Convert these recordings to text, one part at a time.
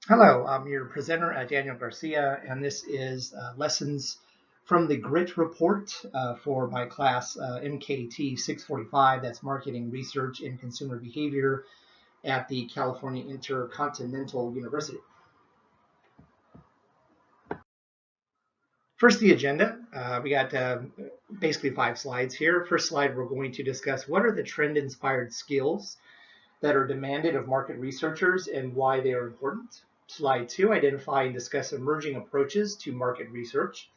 Hello, I'm your presenter, Daniel Garcia, and this is lessons from the GRIT report for my class MKT 645. That's Marketing Research and Consumer Behavior at the California Intercontinental University. First, the agenda. We got basically 5 slides here. First slide, we're going to discuss what are the trend-inspired skills that are demanded of market researchers and why they are important. Slide 2, identify and discuss emerging approaches to market research.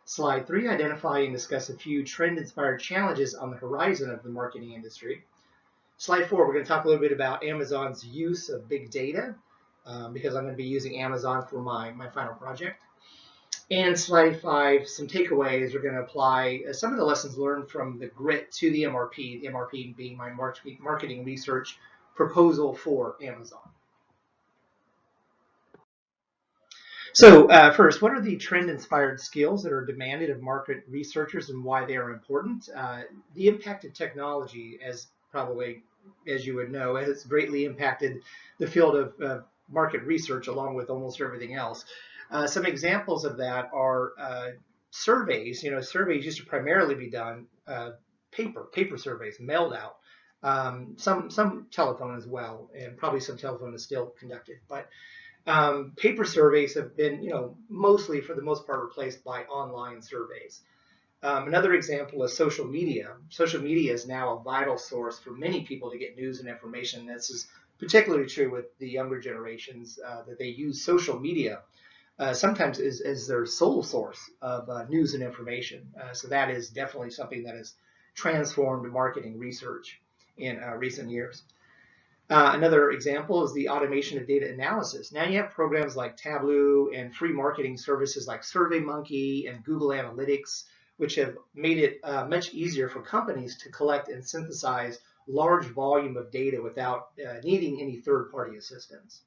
Slide 3, identify and discuss a few trend-inspired challenges on the horizon of the marketing industry. Slide 4, we're going to talk a little bit about Amazon's use of big data because I'm going to be using Amazon for my final project. And slide 5, some takeaways. We're going to apply some of the lessons learned from the GRIT to the MRP being my marketing research proposal for Amazon. So first, what are the trend-inspired skills that are demanded of market researchers and why they are important? The impact of technology, as you would know, has greatly impacted the field of market research along with almost everything else. Some examples of that are surveys. Surveys used to primarily be done paper surveys mailed out. Some telephone as well, and probably some telephone is still conducted, but paper surveys have been, mostly for the most part replaced by online surveys. Another example is social media. Social media is now a vital source for many people to get news and information. This is particularly true with the younger generations that they use social media sometimes as their sole source of news and information. So that is definitely something that has transformed marketing research in recent years. Another example is the automation of data analysis. Now you have programs like Tableau and free marketing services like SurveyMonkey and Google Analytics, which have made it much easier for companies to collect and synthesize large volume of data without needing any third-party assistance.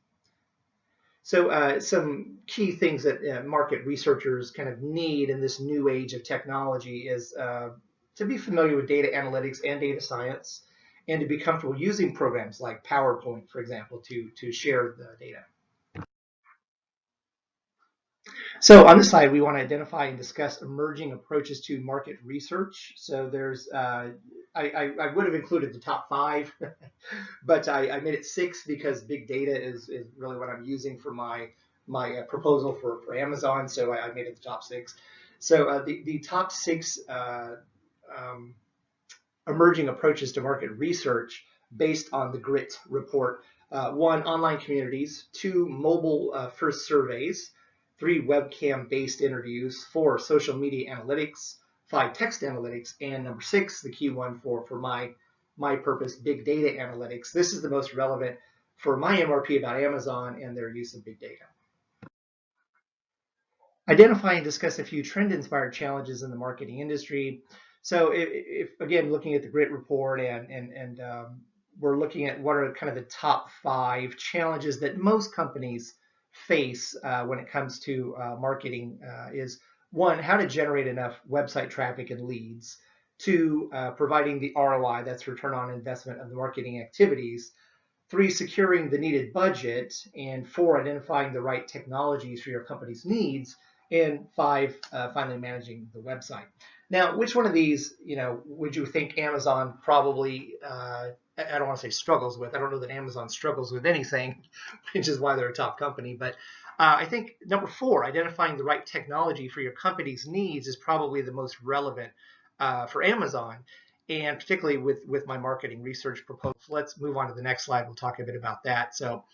So some key things that market researchers kind of need in this new age of technology is to be familiar with data analytics and data science, and to be comfortable using programs like PowerPoint, for example, to share the data. So on this slide, we want to identify and discuss emerging approaches to market research. So there's, I would have included the top 5, but I made it 6 because big data is really what I'm using for my proposal for Amazon. So I made it the top 6. So the top 6 emerging approaches to market research based on the GRIT report. 1, online communities. 2, mobile first surveys. 3, webcam-based interviews. 4, social media analytics. 5, text analytics. And number 6, the key one for my purpose, big data analytics. This is the most relevant for my MRP about Amazon and their use of big data. Identify and discuss a few trend-inspired challenges in the marketing industry. So if again, looking at the GRIT report and we're looking at what are kind of the top 5 challenges that most companies face when it comes to marketing is 1, how to generate enough website traffic and leads. 2, providing the ROI, that's return on investment of the marketing activities. 3, securing the needed budget. And 4, identifying the right technologies for your company's needs. And 5, finally managing the website. Now, which one of these, would you think Amazon probably, I don't want to say struggles with. I don't know that Amazon struggles with anything, which is why they're a top company. But I think number 4, identifying the right technology for your company's needs is probably the most relevant for Amazon, and particularly with my marketing research proposal. Let's move on to the next slide. We'll talk a bit about that. So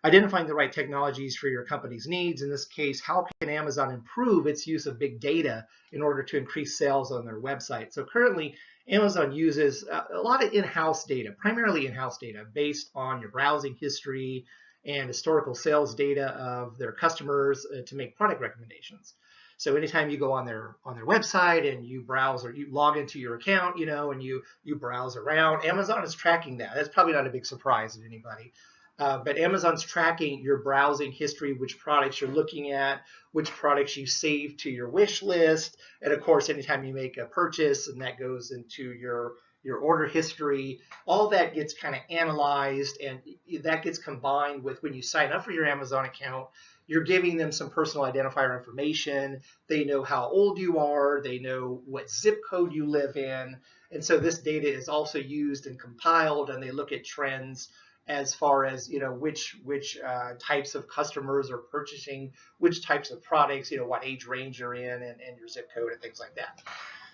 identifying the right technologies for your company's needs. In this case, how can Amazon improve its use of big data in order to increase sales on their website? So currently, Amazon uses a lot of in-house data, primarily in-house data, based on your browsing history and historical sales data of their customers to make product recommendations. So anytime you go on their website and you browse or you log into your account, and you browse around, Amazon is tracking that. That's probably not a big surprise to anybody. But Amazon's tracking your browsing history, which products you're looking at, which products you save to your wish list, and of course, anytime you make a purchase, and that goes into your your order history, all that gets kind of analyzed, and that gets combined with when you sign up for your Amazon account, you're giving them some personal identifier information. They know how old you are. They know what zip code you live in. And so this data is also used and compiled, and they look at trends as far as, which types of customers are purchasing which types of products, what age range you're in, and your zip code and things like that.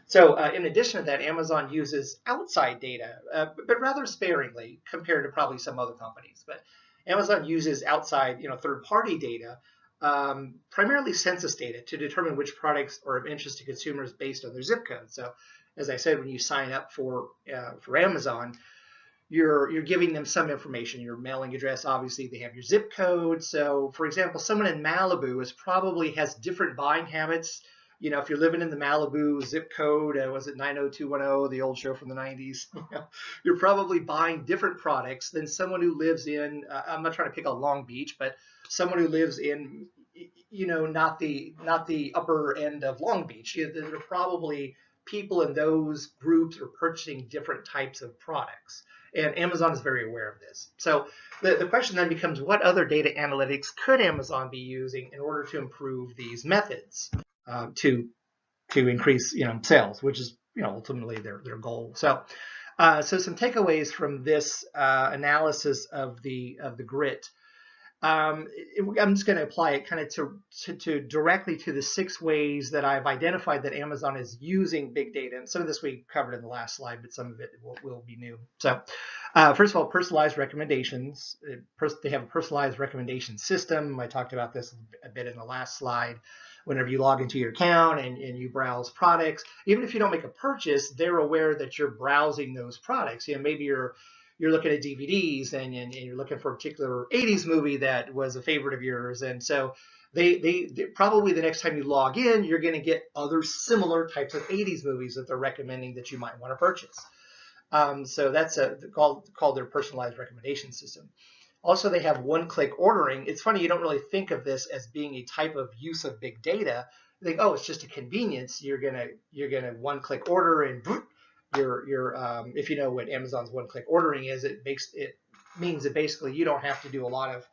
So in addition to that, Amazon uses outside data, but rather sparingly compared to probably some other companies. But Amazon uses outside, third-party data, primarily census data, to determine which products are of interest to consumers based on their zip code. So, as I said, when you sign up for Amazon, you're giving them some information. Your mailing address, obviously, they have your zip code. So, for example, someone in Malibu probably has different buying habits. If you're living in the Malibu zip code, was it 90210, the old show from the 90s? You're probably buying different products than someone who lives in, I'm not trying to pick on Long Beach, but someone who lives in, not the upper end of Long Beach. There are probably people in those groups are purchasing different types of products. And Amazon is very aware of this. So the question then becomes, what other data analytics could Amazon be using in order to improve these methods to increase sales, which is ultimately their goal. So some takeaways from this analysis of the grit. I'm just going to apply it kind of to directly to the 6 ways that I've identified that Amazon is using big data. And some of this we covered in the last slide, but some of it will be new. So first of all, personalized recommendations. They have a personalized recommendation system. I talked about this a bit in the last slide. Whenever you log into your account and you browse products, even if you don't make a purchase, they're aware that you're browsing those products. Maybe you're looking at DVDs and you're looking for a particular 80s movie that was a favorite of yours. And so they probably the next time you log in, you're going to get other similar types of 80s movies that they're recommending that you might want to purchase. So that's called their personalized recommendation system. Also, they have one-click ordering. It's funny, you don't really think of this as being a type of use of big data. You think, oh, it's just a convenience. You're gonna one-click order, and if you know what Amazon's one-click ordering is, it means that basically you don't have to do a lot of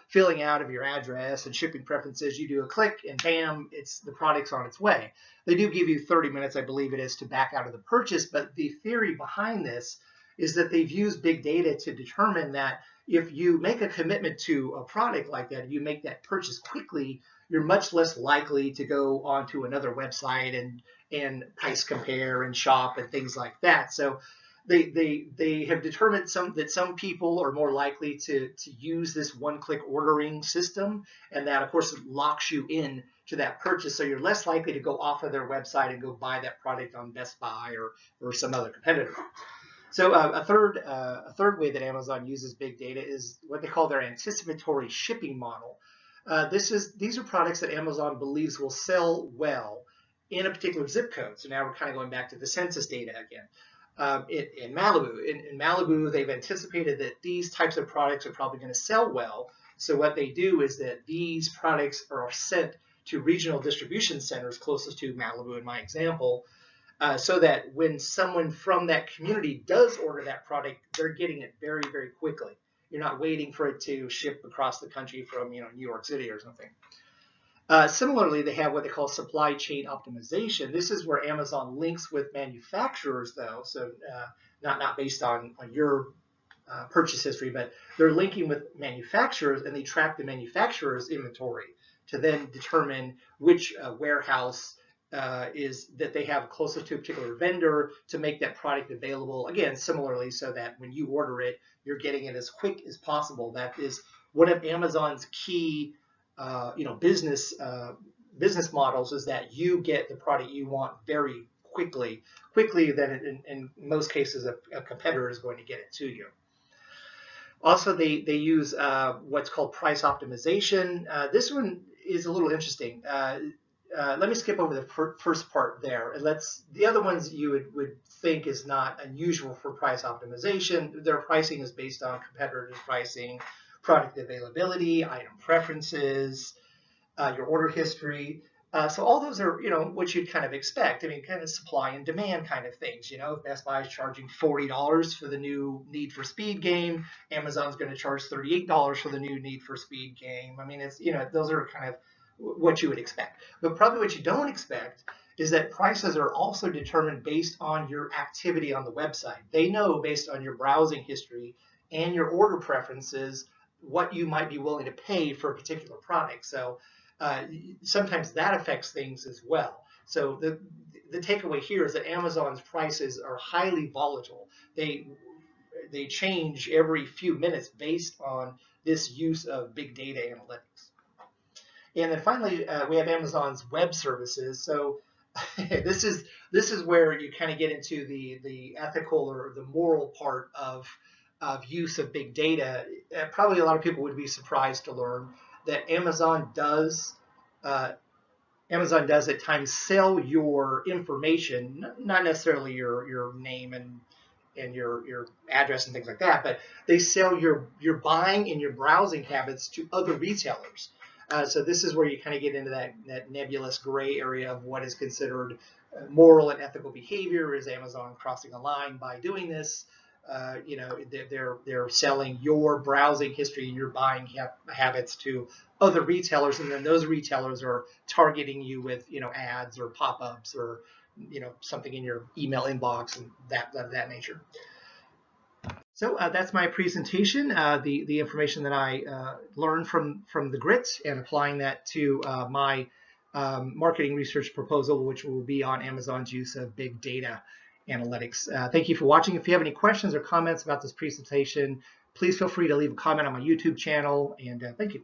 filling out of your address and shipping preferences. You do a click, and bam, the product's on its way. They do give you 30 minutes, I believe it is, to back out of the purchase. But the theory behind this is that they've used big data to determine that if you make a commitment to a product like that, you make that purchase quickly, you're much less likely to go onto another website and price compare and shop and things like that. So they have determined that some people are more likely to use this one-click ordering system, and that of course locks you in to that purchase, so you're less likely to go off of their website and go buy that product on Best Buy or some other competitor. So a third way that Amazon uses big data is what they call their anticipatory shipping model. These are products that Amazon believes will sell well in a particular zip code. So now we're kind of going back to the census data again. In Malibu, they've anticipated that these types of products are probably going to sell well. So what they do is that these products are sent to regional distribution centers closest to Malibu in my example, so that when someone from that community does order that product, they're getting it very, very quickly. You're not waiting for it to ship across the country from New York City or something. Similarly, they have what they call supply chain optimization. This is where Amazon links with manufacturers, though, so not based on your purchase history, but they're linking with manufacturers, and they track the manufacturer's inventory to then determine which warehouse is that they have closest to a particular vendor to make that product available, again, similarly, so that when you order it, you're getting it as quick as possible. That is one of Amazon's key business models, is that you get the product you want very quickly than in most cases a competitor is going to get it to you. Also, they use what's called price optimization. This one is a little interesting. Let me skip over the first part there. And the other ones you would think is not unusual for price optimization. Their pricing is based on competitors' pricing, product availability, item preferences, your order history. So all those are, what you'd kind of expect. I mean, kind of supply and demand kind of things. If Best Buy is charging $40 for the new Need for Speed game, Amazon's going to charge $38 for the new Need for Speed game. I mean, it's, those are kind of what you would expect. But probably what you don't expect is that prices are also determined based on your activity on the website. They know based on your browsing history and your order preferences what you might be willing to pay for a particular product. So uh, sometimes that affects things as well. So the takeaway here is that Amazon's prices are highly volatile. They change every few minutes based on this use of big data analytics. And then finally, we have Amazon's web services. So this is where you kind of get into the ethical or the moral part of use of big data. Probably a lot of people would be surprised to learn that uh, Amazon does at times sell your information, not necessarily your name and your address and things like that, but they sell your buying and your browsing habits to other retailers. So this is where you kind of get into that nebulous gray area of what is considered moral and ethical behavior. Is Amazon crossing a line by doing this? They're selling your browsing history and your buying habits to other retailers, and then those retailers are targeting you with ads or pop-ups or something in your email inbox and that nature. So that's my presentation, the information that I learned from the grits and applying that to my marketing research proposal, which will be on Amazon's use of big data analytics. Thank you for watching. If you have any questions or comments about this presentation, please feel free to leave a comment on my YouTube channel, and thank you.